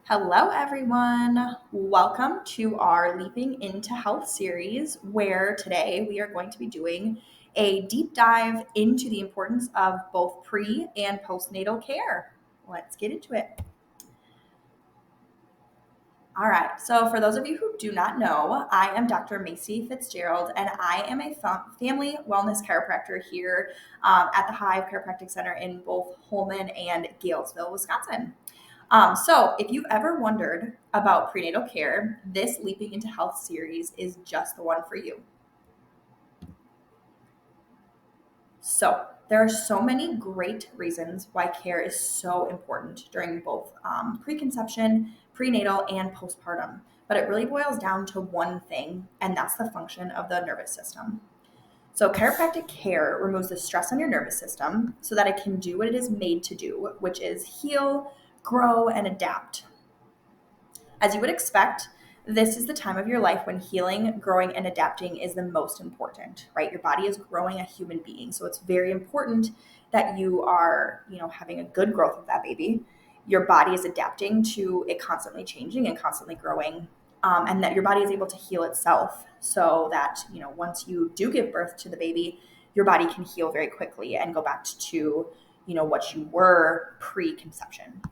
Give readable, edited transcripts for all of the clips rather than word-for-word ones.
Hello, everyone. Welcome to our Leaping into Health series, where today we are going to be doing a deep dive into the importance of both pre and postnatal care. Let's get into it. All right. So, for those of you who do not know, I am Dr. Macy Fitzgerald, and I am a family wellness chiropractor here at the Hive Chiropractic Center in both Holman and Galesville, Wisconsin. So if you've ever wondered about prenatal care, this Leaping into Health series is just the one for you. So there are so many great reasons why care is so important during both preconception, prenatal, and postpartum. But it really boils down to one thing, and that's the function of the nervous system. So chiropractic care removes the stress on your nervous system so that it can do what it is made to do, which is heal, grow, and adapt. As you would expect, this is the time of your life when healing, growing, and adapting is the most important, right? Your body is growing a human being. So it's very important that you are, having a good growth of that baby. Your body is adapting to it constantly changing and constantly growing, and that your body is able to heal itself so that, once you do give birth to the baby, your body can heal very quickly and go back to, what you were pre-conception.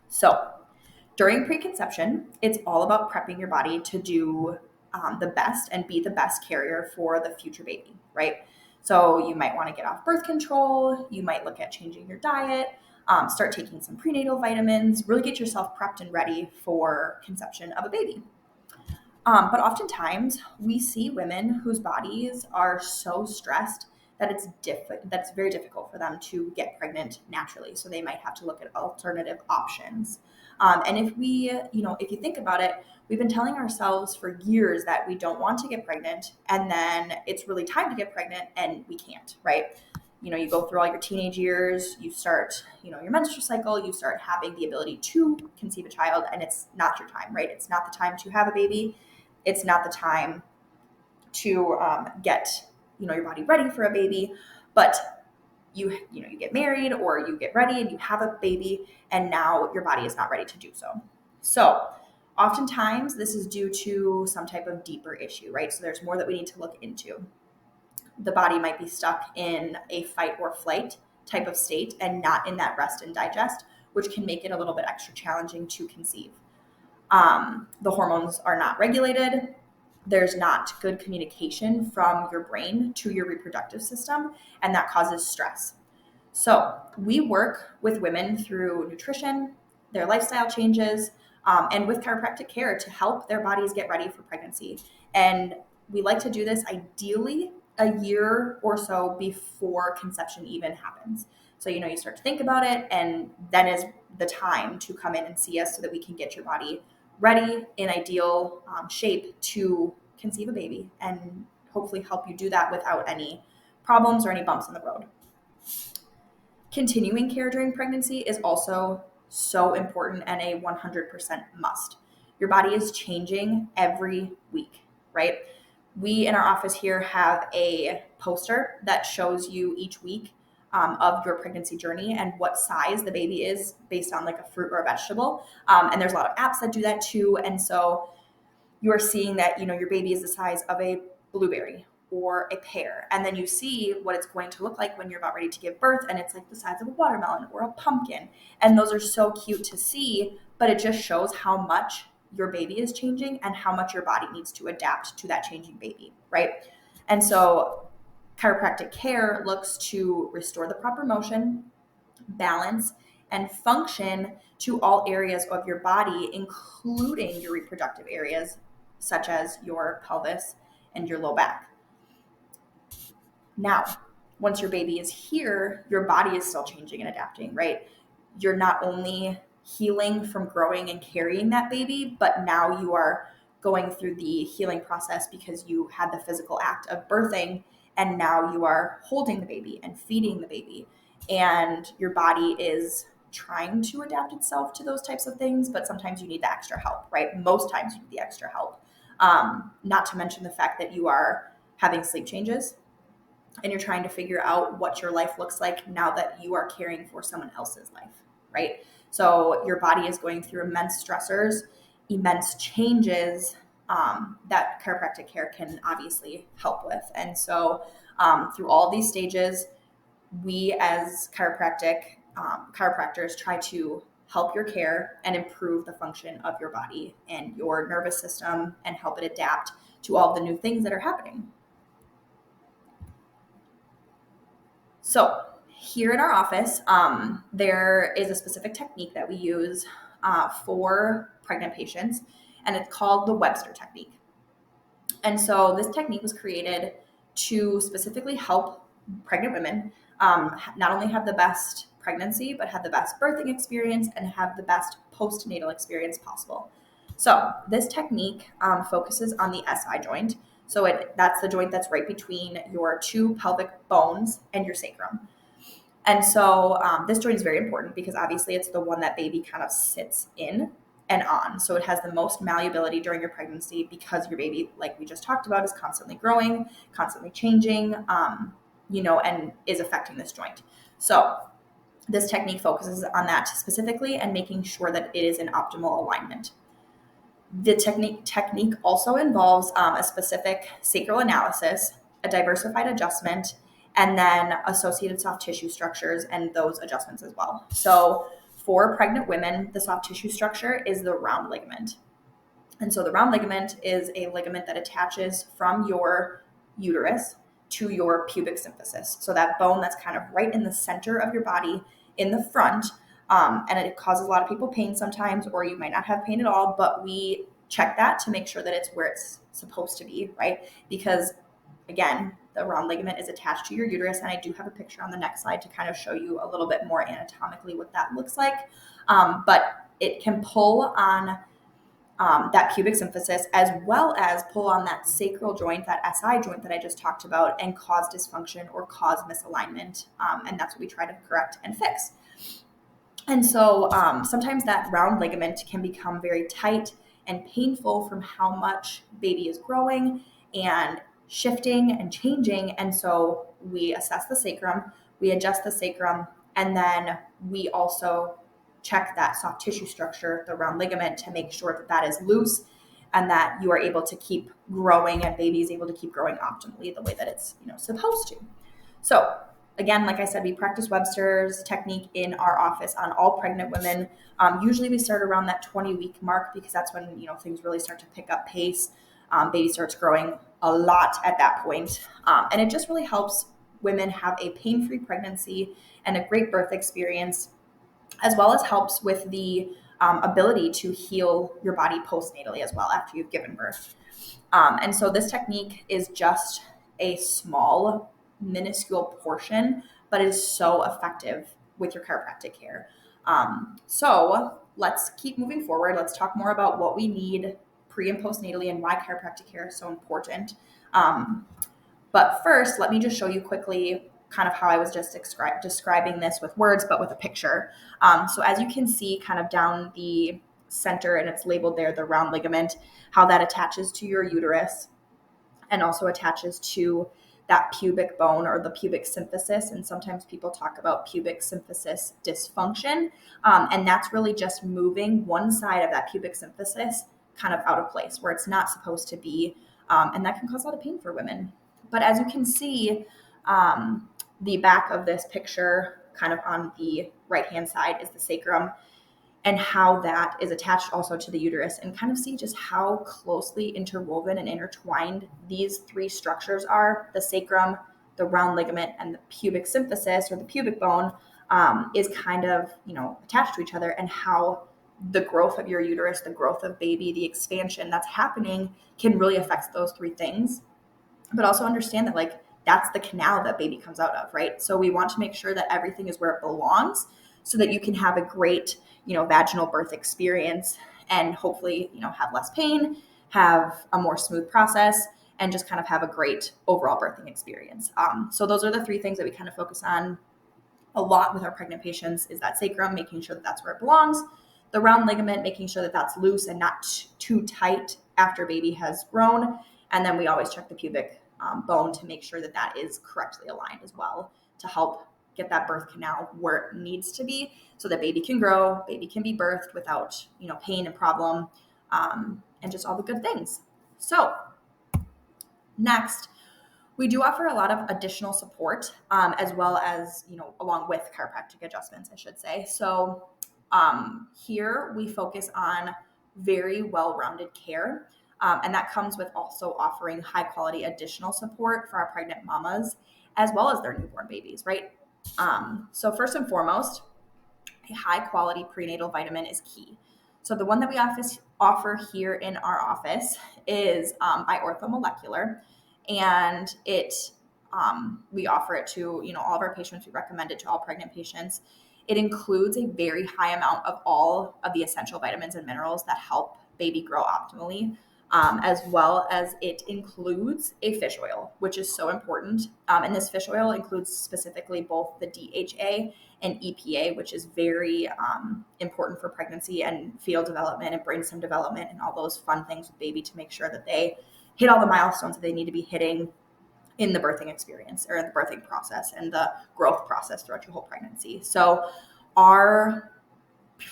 So during preconception, it's all about prepping your body to do the best and be the best carrier for the future baby, right? So you might want to get off birth control. You might look at changing your diet, start taking some prenatal vitamins, really get yourself prepped and ready for conception of a baby. But oftentimes we see women whose bodies are so stressed that that's very difficult for them to get pregnant naturally. So they might have to look at alternative options. And if you think about it, we've been telling ourselves for years that we don't want to get pregnant, and then it's really time to get pregnant and we can't, right? You go through all your teenage years, you start, your menstrual cycle, you start having the ability to conceive a child, and it's not your time, right? It's not the time to have a baby. It's not the time to get your body ready for a baby, but you get married or you get ready and you have a baby, and now your body is not ready to do so. So oftentimes this is due to some type of deeper issue, right? So there's more that we need to look into. The body might be stuck in a fight or flight type of state and not in that rest and digest, which can make it a little bit extra challenging to conceive. The hormones are not regulated. There's not good communication from your brain to your reproductive system, and that causes stress. So we work with women through nutrition, their lifestyle changes, and with chiropractic care to help their bodies get ready for pregnancy. And we like to do this ideally a year or so before conception even happens. So, you start to think about it, and then is the time to come in and see us so that we can get your body ready in ideal shape to conceive a baby and hopefully help you do that without any problems or any bumps in the road. Continuing care during pregnancy is also so important and a 100% must. Your body is changing every week, right? We in our office here have a poster that shows you each week of your pregnancy journey and what size the baby is based on like a fruit or a vegetable. And there's a lot of apps that do that too. And so you are seeing that, your baby is the size of a blueberry or a pear. And then you see what it's going to look like when you're about ready to give birth. And it's like the size of a watermelon or a pumpkin. And those are so cute to see, but it just shows how much your baby is changing and how much your body needs to adapt to that changing baby, right? And so chiropractic care looks to restore the proper motion, balance, and function to all areas of your body, including your reproductive areas, such as your pelvis and your low back. Now, once your baby is here, your body is still changing and adapting, right? You're not only healing from growing and carrying that baby, but now you are going through the healing process because you had the physical act of birthing, and now you are holding the baby and feeding the baby, and your body is trying to adapt itself to those types of things, but sometimes you need the extra help, right? Most times you need the extra help. Not to mention the fact that you are having sleep changes and you're trying to figure out what your life looks like now that you are caring for someone else's life, right? So your body is going through immense stressors, immense changes that chiropractic care can obviously help with. And so through all these stages, we as chiropractors try to help your care and improve the function of your body and your nervous system and help it adapt to all the new things that are happening. So here in our office, there is a specific technique that we use for pregnant patients, and it's called the Webster technique. And so this technique was created to specifically help pregnant women not only have the best pregnancy, but have the best birthing experience and have the best postnatal experience possible. So this technique focuses on the SI joint. So that's the joint that's right between your two pelvic bones and your sacrum. And so this joint is very important because obviously it's the one that baby kind of sits in and on. So it has the most malleability during your pregnancy because your baby, like we just talked about, is constantly growing, constantly changing, and is affecting this joint. So this technique focuses on that specifically and making sure that it is in optimal alignment. The technique also involves a specific sacral analysis, a diversified adjustment, and then associated soft tissue structures and those adjustments as well. So for pregnant women, the soft tissue structure is the round ligament. And so the round ligament is a ligament that attaches from your uterus to your pubic symphysis. So that bone that's kind of right in the center of your body in the front. And it causes a lot of people pain sometimes, or you might not have pain at all, but we check that to make sure that it's where it's supposed to be, right? Because again, the round ligament is attached to your uterus, and I do have a picture on the next slide to kind of show you a little bit more anatomically what that looks like. But it can pull on that pubic symphysis as well as pull on that sacral joint, that SI joint that I just talked about, and cause dysfunction or cause misalignment. And that's what we try to correct and fix. And so sometimes that round ligament can become very tight and painful from how much baby is growing and shifting and changing. And so we assess the sacrum, we adjust the sacrum, and then we also check that soft tissue structure, the round ligament, to make sure that that is loose and that you are able to keep growing and baby is able to keep growing optimally the way that it's supposed to. So again, like I said, we practice Webster's technique in our office on all pregnant women. Usually we start around that 20-week mark because that's when things really start to pick up pace. Baby starts growing a lot at that point. And it just really helps women have a pain-free pregnancy and a great birth experience, as well as helps with the ability to heal your body postnatally as well after you've given birth. And so this technique is just a small, minuscule portion, but it is so effective with your chiropractic care. So let's keep moving forward. Let's talk more about what we need pre and postnatally and why chiropractic care is so important. But first, let me just show you quickly kind of how I was just describing this with words, but with a picture. So as you can see kind of down the center, and it's labeled there, the round ligament, how that attaches to your uterus and also attaches to that pubic bone or the pubic symphysis. And sometimes people talk about pubic symphysis dysfunction. And that's really just moving one side of that pubic symphysis kind of out of place where it's not supposed to be. And that can cause a lot of pain for women. But as you can see, the back of this picture, kind of on the right-hand side, is the sacrum and how that is attached also to the uterus, and kind of see just how closely interwoven and intertwined these three structures are. The sacrum, the round ligament, and the pubic symphysis or the pubic bone is kind of, attached to each other, and how the growth of your uterus, the growth of baby, the expansion that's happening can really affect those three things. But also understand that that's the canal that baby comes out of, right? So we want to make sure that everything is where it belongs so that you can have a great, vaginal birth experience and hopefully, have less pain, have a more smooth process, and just kind of have a great overall birthing experience. So those are the three things that we kind of focus on a lot with our pregnant patients: is that sacrum, making sure that that's where it belongs, the round ligament, making sure that that's loose and not too tight after baby has grown. And then we always check the pubic bone to make sure that that is correctly aligned as well, to help get that birth canal where it needs to be so that baby can grow, baby can be birthed without, pain and problem, and just all the good things. So next, we do offer a lot of additional support, as well as, along with chiropractic adjustments, I should say. So here we focus on very well-rounded care. And that comes with also offering high quality additional support for our pregnant mamas, as well as their newborn babies, right? So first and foremost, a high quality prenatal vitamin is key. So the one that we offer here in our office is by Orthomolecular, and we offer it to all of our patients. We recommend it to all pregnant patients. It includes a very high amount of all of the essential vitamins and minerals that help baby grow optimally, as well as it includes a fish oil, which is so important. And this fish oil includes specifically both the DHA and EPA, which is very important for pregnancy and fetal development and brainstem development and all those fun things with baby to make sure that they hit all the milestones that they need to be hitting in the birthing experience or in the birthing process and the growth process throughout your whole pregnancy. So our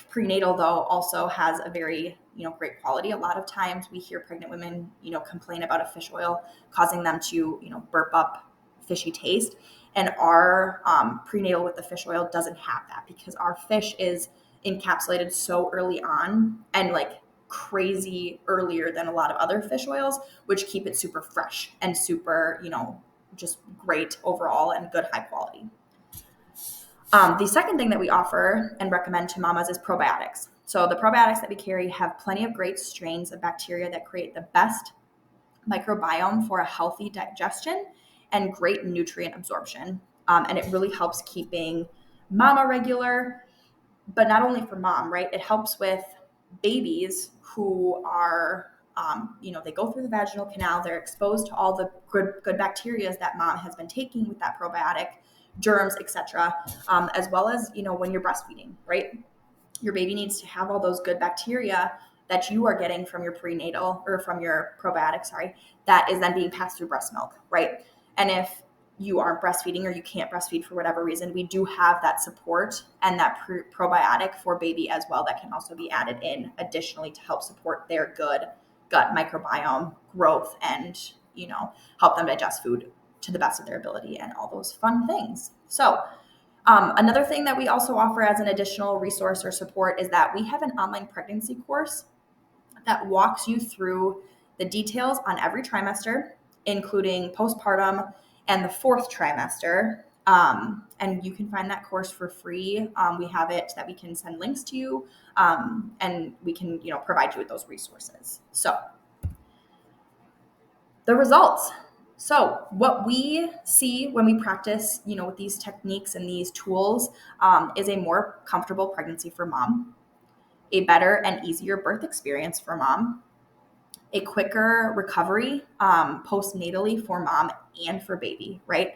prenatal, though, also has a very, great quality. A lot of times we hear pregnant women, complain about a fish oil causing them to, burp up fishy taste. And our prenatal with the fish oil doesn't have that because our fish is encapsulated so early on and like crazy earlier than a lot of other fish oils, which keep it super fresh and super, just great overall and good high quality. The second thing that we offer and recommend to mamas is probiotics. So the probiotics that we carry have plenty of great strains of bacteria that create the best microbiome for a healthy digestion and great nutrient absorption. And it really helps keeping mama regular, but not only for mom, right? It helps with babies who are, they go through the vaginal canal, they're exposed to all the good bacteria that mom has been taking with that probiotic, germs, etc., as well as, when you're breastfeeding, right? Your baby needs to have all those good bacteria that you are getting from your prenatal or from your probiotic, that is then being passed through breast milk, right? And if you aren't breastfeeding or you can't breastfeed for whatever reason, we do have that support and that probiotic for baby as well that can also be added in additionally to help support their good gut microbiome growth and, help them digest food to the best of their ability and all those fun things. So another thing that we also offer as an additional resource or support is that we have an online pregnancy course that walks you through the details on every trimester, including postpartum and the fourth trimester. And you can find that course for free. We have it that we can send links to you, and we can, provide you with those resources. So the results. So what we see when we practice, with these techniques and these tools, is a more comfortable pregnancy for mom, a better and easier birth experience for mom, a quicker recovery postnatally for mom and for baby, right?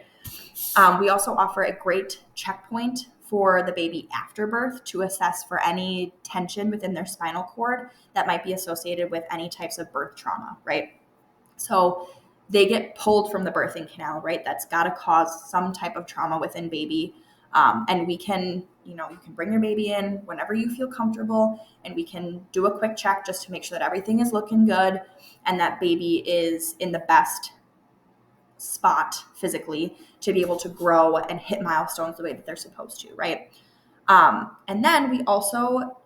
We also offer a great checkpoint for the baby after birth to assess for any tension within their spinal cord that might be associated with any types of birth trauma, right? So they get pulled from the birthing canal, right? That's got to cause some type of trauma within baby. And we can, you can bring your baby in whenever you feel comfortable, and we can do a quick check just to make sure that everything is looking good and that baby is in the best spot physically to be able to grow and hit milestones the way that they're supposed to, right? And then we also,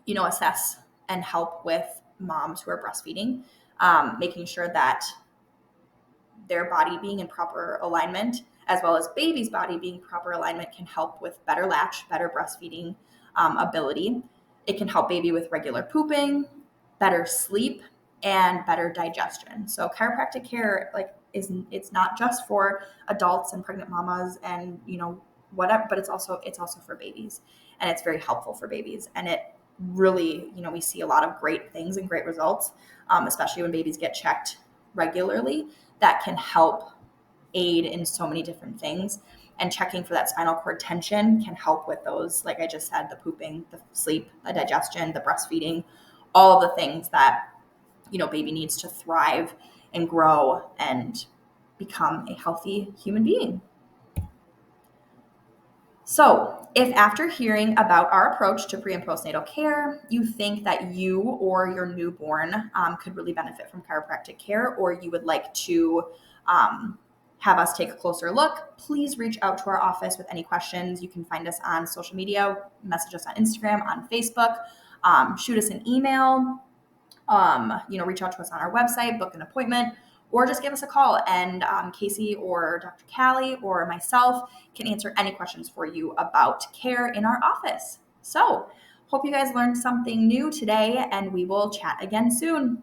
assess and help with moms who are breastfeeding, making sure that their body being in proper alignment, as well as baby's body being proper alignment, can help with better latch, better breastfeeding ability. It can help baby with regular pooping, better sleep, and better digestion. So chiropractic care, it's not just for adults and pregnant mamas and whatever, but it's also for babies, and it's very helpful for babies. And it really, we see a lot of great things and great results, especially when babies get checked regularly. That can help aid in so many different things. And checking for that spinal cord tension can help with those, like I just said, the pooping, the sleep, the digestion, the breastfeeding, all the things that, baby needs to thrive and grow and become a healthy human being. So, if after hearing about our approach to pre and postnatal care, you think that you or your newborn could really benefit from chiropractic care, or you would like to have us take a closer look, please reach out to our office with any questions. You can find us on social media, message us on Instagram, on Facebook, shoot us an email, reach out to us on our website, book an appointment, or just give us a call, and Casey or Dr. Callie or myself can answer any questions for you about care in our office. So, hope you guys learned something new today, and we will chat again soon.